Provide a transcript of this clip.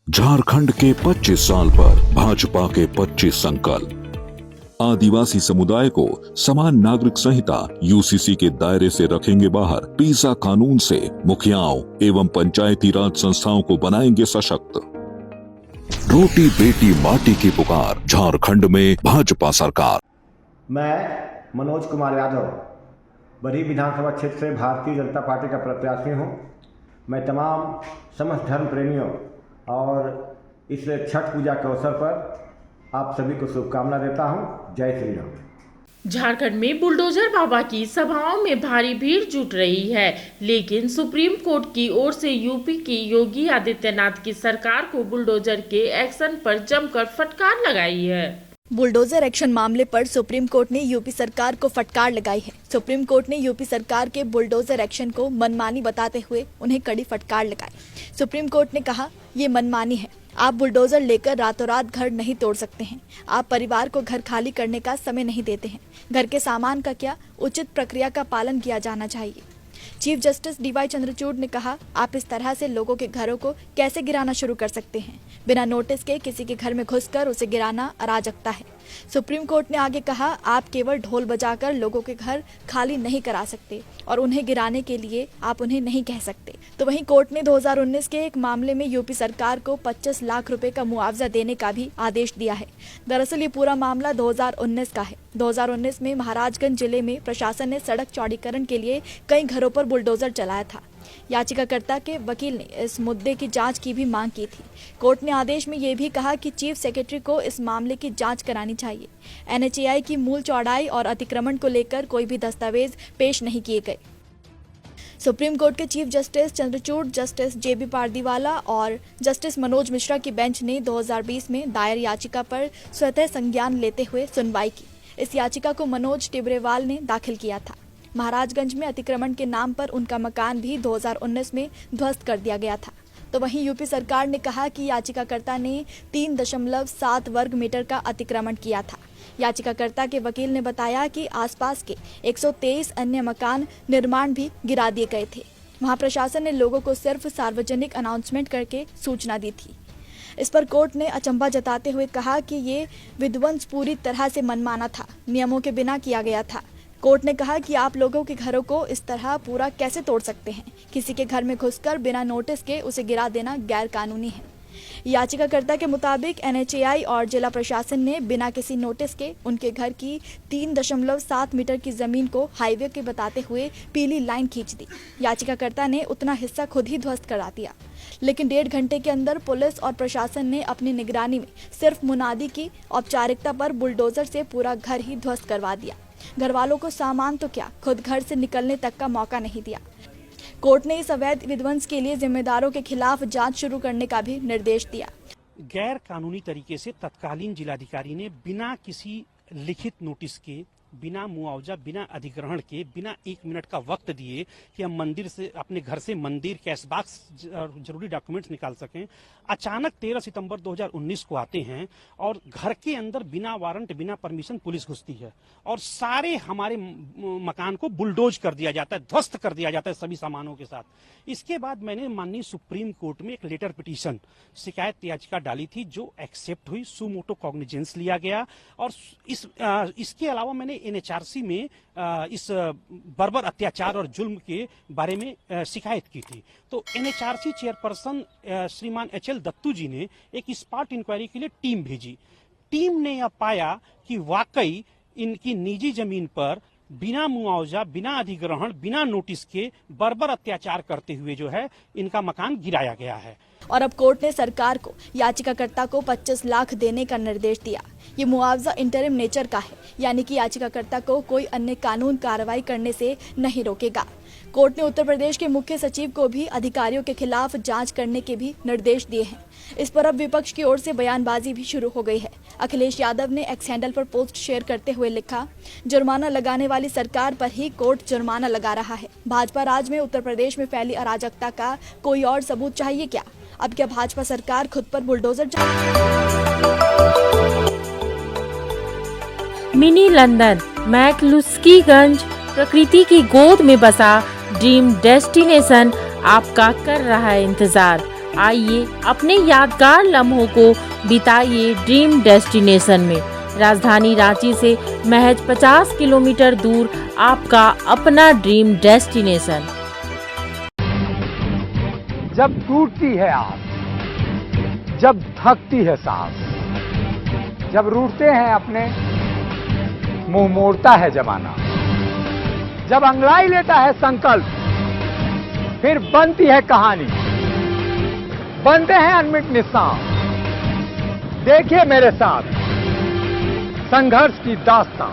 झारखंड के 25 साल पर भाजपा के 25 संकल्प। आदिवासी समुदाय को समान नागरिक संहिता यूसीसी के दायरे से रखेंगे बाहर। पीसा कानून से मुखियाओं एवं पंचायती राज संस्थाओं को बनाएंगे सशक्त। रोटी बेटी माटी की पुकार, झारखंड में भाजपा सरकार। मैं मनोज कुमार यादव बरी विधानसभा क्षेत्र से भारतीय जनता पार्टी का प्रत्याशी हूं। मैं तमाम समस्त धर्म प्रेमियों और इस छठ पूजा के अवसर पर आप सभी को शुभकामना देता हूं। जय श्री राम। झारखंड में बुलडोजर बाबा की सभाओं में भारी भीड़ जुट रही है, लेकिन सुप्रीम कोर्ट की ओर से यूपी की योगी आदित्यनाथ की सरकार को बुलडोजर के एक्शन पर जमकर फटकार लगाई है। बुलडोजर एक्शन मामले पर सुप्रीम कोर्ट ने यूपी सरकार को फटकार लगाई है। सुप्रीम कोर्ट ने यूपी सरकार के बुलडोजर एक्शन को मनमानी बताते हुए उन्हें कड़ी फटकार लगाई। सुप्रीम कोर्ट ने कहा, ये मनमानी है। आप बुलडोजर लेकर रातों रात घर नहीं तोड़ सकते हैं। आप परिवार को घर खाली करने का समय नहीं देते हैं। घर के सामान का क्या, उचित प्रक्रिया का पालन किया जाना चाहिए। चीफ जस्टिस डीवाई चंद्रचूड़ ने कहा, आप इस तरह से लोगों के घरों को कैसे गिराना शुरू कर सकते हैं। बिना नोटिस के किसी के घर में घुसकर उसे गिराना अराजकता है। सुप्रीम कोर्ट ने आगे कहा, आप केवल ढोल बजाकर लोगों के घर खाली नहीं करा सकते और उन्हें गिराने के लिए आप उन्हें नहीं कह सकते। तो वहीं कोर्ट ने 2019 के एक मामले में यूपी सरकार को 25 लाख रुपए का मुआवजा देने का भी आदेश दिया है। दरअसल ये पूरा मामला 2019 का है। 2019 में महाराजगंज जिले में प्रशासन ने सड़क चौड़ीकरण के लिए कई घरों पर बुलडोजर चलाया था। याचिकाकर्ता के वकील ने इस मुद्दे की जांच की भी मांग की थी। कोर्ट ने आदेश में यह भी कहा कि चीफ सेक्रेटरी को इस मामले की जांच करानी चाहिए। एनएचएआई की मूल चौड़ाई और अतिक्रमण को लेकर कोई भी दस्तावेज पेश नहीं किए गए। सुप्रीम कोर्ट के चीफ जस्टिस चंद्रचूड़, जस्टिस जेबी पारदीवाला और जस्टिस मनोज मिश्रा की बेंच ने 2020 में दायर याचिका पर स्वतः संज्ञान लेते हुए सुनवाई की। इस याचिका को मनोज टिब्रेवाल ने दाखिल किया था। महाराजगंज में अतिक्रमण के नाम पर उनका मकान भी 2019 में ध्वस्त कर दिया गया था। तो वहीं यूपी सरकार ने कहा कि याचिकाकर्ता ने 3.7 वर्ग मीटर का अतिक्रमण किया था। याचिकाकर्ता के वकील ने बताया कि आसपास के 123 अन्य मकान निर्माण भी गिरा दिए गए थे। वहां प्रशासन ने लोगों को सिर्फ सार्वजनिक अनाउंसमेंट करके सूचना दी थी। इस पर कोर्ट ने अचंभा जताते हुए कहा कि ये विध्वंस पूरी तरह से मनमाना था, नियमों के बिना किया गया था। कोर्ट ने कहा कि आप लोगों के घरों को इस तरह पूरा कैसे तोड़ सकते हैं। किसी के घर में घुसकर बिना नोटिस के उसे गिरा देना गैर कानूनी है। याचिकाकर्ता के मुताबिक एनएचएआई और जिला प्रशासन ने बिना किसी नोटिस के उनके घर की 3.7 मीटर की जमीन को हाईवे के बताते हुए पीली लाइन खींच दी। याचिकाकर्ता ने उतना हिस्सा खुद ही ध्वस्त करा दिया, लेकिन 1.5 घंटे के अंदर पुलिस और प्रशासन ने अपनी निगरानी में सिर्फ मुनादी की औपचारिकता पर बुलडोजर से पूरा घर ही ध्वस्त करवा दिया। घर वालों को सामान तो क्या, खुद घर से निकलने तक का मौका नहीं दिया। कोर्ट ने इस अवैध विध्वंस के लिए जिम्मेदारों के खिलाफ जांच शुरू करने का भी निर्देश दिया। गैर कानूनी तरीके से तत्कालीन जिलाधिकारी ने बिना किसी लिखित नोटिस के, बिना मुआवजा, बिना अधिग्रहण के, बिना 1 मिनट का वक्त दिए कि हम मंदिर से, अपने घर से मंदिर, कैश बॉक्स, जरूरी डॉक्यूमेंट्स निकाल सकें, अचानक 13 सितंबर 2019 को आते हैं और घर के अंदर बिना वारंट, बिना परमिशन पुलिस घुसती है और सारे हमारे मकान को बुलडोज कर दिया जाता है, ध्वस्त कर दिया जाता है सभी सामानों के साथ। इसके बाद मैंने माननीय सुप्रीम कोर्ट में एक लेटर पिटीशन, शिकायत याचिका डाली थी, जो एक्सेप्ट हुई, सुमोटो कॉग्निजेंस लिया गया। और इसके अलावा मैंने एनएचआरसी में इस बर्बर अत्याचार और जुल्म के बारे में शिकायत की थी। तो एनएचआरसी चेयरपर्सन श्रीमान एचएल दत्तू जी ने एक स्पॉट इंक्वायरी के लिए टीम भेजी। टीम ने यह पाया कि वाकई इनकी निजी जमीन पर बिना मुआवजा, बिना अधिग्रहण, बिना नोटिस के बर्बर अत्याचार करते हुए जो है इनका मकान गिराया गया है। और अब कोर्ट ने सरकार को याचिकाकर्ता को 25 लाख देने का निर्देश दिया। ये मुआवजा इंटरिम नेचर का है, यानी कि याचिकाकर्ता को कोई अन्य कानून कार्रवाई करने से नहीं रोकेगा। कोर्ट ने उत्तर प्रदेश के मुख्य सचिव को भी अधिकारियों के खिलाफ जांच करने के भी निर्देश दिए हैं। इस पर अब विपक्ष की ओर से बयानबाजी भी शुरू हो गई है। अखिलेश यादव ने एक्स हैंडल पर पोस्ट शेयर करते हुए लिखा, जुर्माना लगाने वाली सरकार पर ही कोर्ट जुर्माना लगा रहा है। भाजपा राज में उत्तर प्रदेश में फैली अराजकता का कोई और सबूत चाहिए क्या? अब क्या भाजपा सरकार खुद पर बुलडोजर मिनी लंदन, मैक्लुस्कीगंज, प्रकृति की गोद में बसा ड्रीम डेस्टिनेशन आपका कर रहा है इंतजार। आइए अपने यादगार लम्हों को बिताइए ड्रीम डेस्टिनेशन में। राजधानी रांची से महज 50 किलोमीटर दूर आपका अपना ड्रीम डेस्टिनेशन। जब टूटती है आस, जब थकती है सांस, जब रूठते हैं अपने, मुंह मोड़ता है जमाना, जब अंगड़ाई लेता है संकल्प, फिर बनती है कहानी, बनते हैं अनमिट निशान। देखिए मेरे साथ संघर्ष की दास्तां।